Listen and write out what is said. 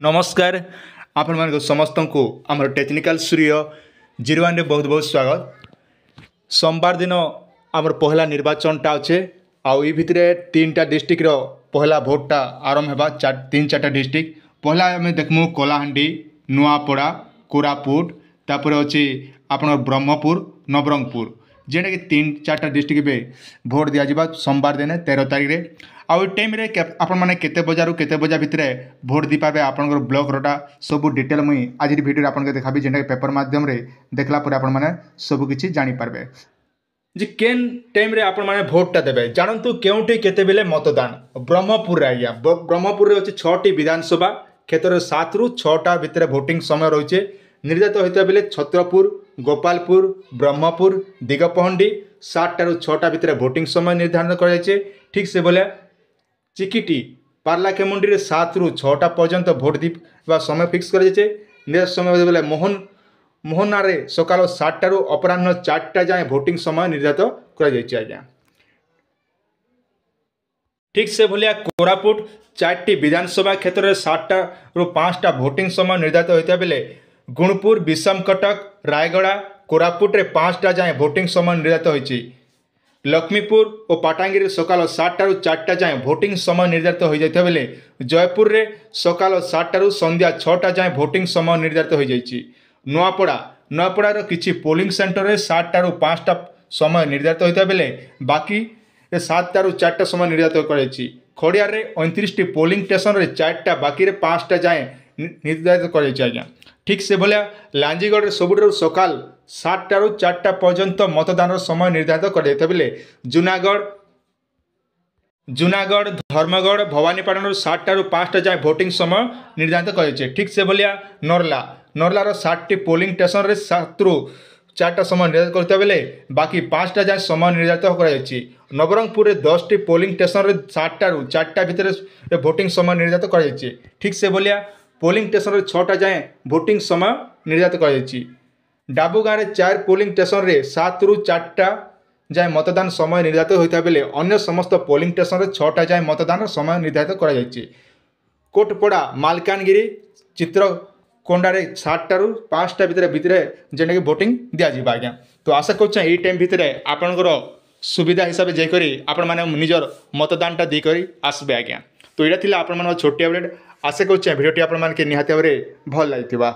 नमस्कार आपण मान समस्त को आम टेक्निकल सूर्य 01 रे बहुत बहुत स्वागत। सोमवार दिन आमर पहला निर्वाचनटा अच्छे आउ भितर 3टा डिस्ट्रिक्ट रो पहला भोटटा आरंभ होगा। 3-4टा डिस्ट्रिक्ट पहला आम देखमु कलाहांडी, नुआपड़ा, कोरापुट, तापर अच्छी आपन ब्रह्मपुर, नवरंगपुर जेटा कि 3-4टा डिस्ट्रिक्ट में भोट दिया सोमवार दिन 13 तारीख रे। आउ टाइम रे आपण माने केते बजारू केते बजा भितर भोट दी पाबे आपन ब्लॉक रोटा सब डिटेल मुई आज वीडियो आपन के देखाबी जेटा पेपर माध्यम रे देखला पर आपण माने सब किछि जानि पारबे जे केन टाइम रे आपण माने भोटटा देबे। जानंतु केउठी केते बेले मतदान ब्रह्मपुर रे आया ब्रह्मपुर रे अछि 6टी विधानसभा क्षेत्र 7 रु 6टा भितर भोटिंग समय रहिছে। निर्धारित होता बेले छत्रपुर, गोपालपुर, ब्रह्मपुर, दिगपहंडी 7टा रु 6टा भितर भोटिंग समय निर्धारण कर जायছে। ठीक से बोले चिकिटी पार्लाखेमुंडी रे 7 रु 6टा पर्यंत भोट दीवा समय फिक्स कर जायছে। निर्धारित समय बोले मोहनारे सकाल 7टा रु अपराह्न 4टा जाए भोटिंग समय निर्धारित कर जायছে आज्ञा। ठीक से भलिया कोरापुट 4टी विधानसभा क्षेत्र 7टा रु 5टा भोटिंग समय निर्धारित होता बेले गुणपुर, विषमकटक, रायगड़ा, कोरापुट रे 5टा जाए भोटिंग समय निर्धारित होइछि। लक्ष्मीपुर और पाटांगिरी सकाल 7टा रु 4टा जाए भोटिंग समय निर्धारित हो जाता बेले जयपुर रे सकाल 7टा रु संध्या 6टा जाए भोटिंग समय निर्धारित हो जाइछि। नुआपड़ा किछि पोलिंग सेंटर रे 7टा रु 5टा समय निर्धारित होता बेले बाकी 7टा रु 4टा समय निर्धारित कराइछि। खड़ियार रे 29टी पोलिंग स्टेशन रे 4टा बाकी रे 5टा जाए निर्धारित कराइछि आज्ञा। ठीक से भलिया लांजीगढ़ रे सबुठारु सकाल 7टा रु 4टा पर्यंत मतदान समय निर्धारित कर जाता बेले जूनागढ़, धर्मगढ़, भवानीपाटन 7टा रु 5टा जाए भोटिंग समय निर्धारित कर जाइछि। ठीक से भलिया नरला 7टी पोलिंग स्टेशन रे 7 रु 4टा समय निर्धारित करता बेले बाकी 5टा जाए समय निर्धारित कर जाइछि। नवरंगपुर रे 10टी पोलिंग स्टेशन रे 7टा रु 4टा भितर भोटिंग समय निर्धारित कर जाइछि। ठीक से भलिया पोलिंग स्टेशन रे 6टा जाए भोटिंग समय निर्धारित कर जाइछि। डाबुगाँ रे 4 पोलिंग स्टेशन रे 7 रु 4टा जाए मतदान समय निर्धारित होता बेले अन्य समस्त पोलिंग स्टेशन रे 6टा जाए मतदान समय निर्धारित कर जाइछि। कोटपड़ा, मालकानगिरी, चित्रकोंडा रे 7टा रु 5टा भितर जेने कि भोटिंग दिया जिबा आज्ञा। तो आशा करछे एई टाइम भितर आपनकर सुविधा हिसाब जे करी आपण माने निजर मतदानटा दी करी आसबे आज्ञा। तो एटा थिला आपण माने छोटी अपडेट। आशा करछे भिडियोटी आपण माने के निहाती भाबरे भल लागिथिबा।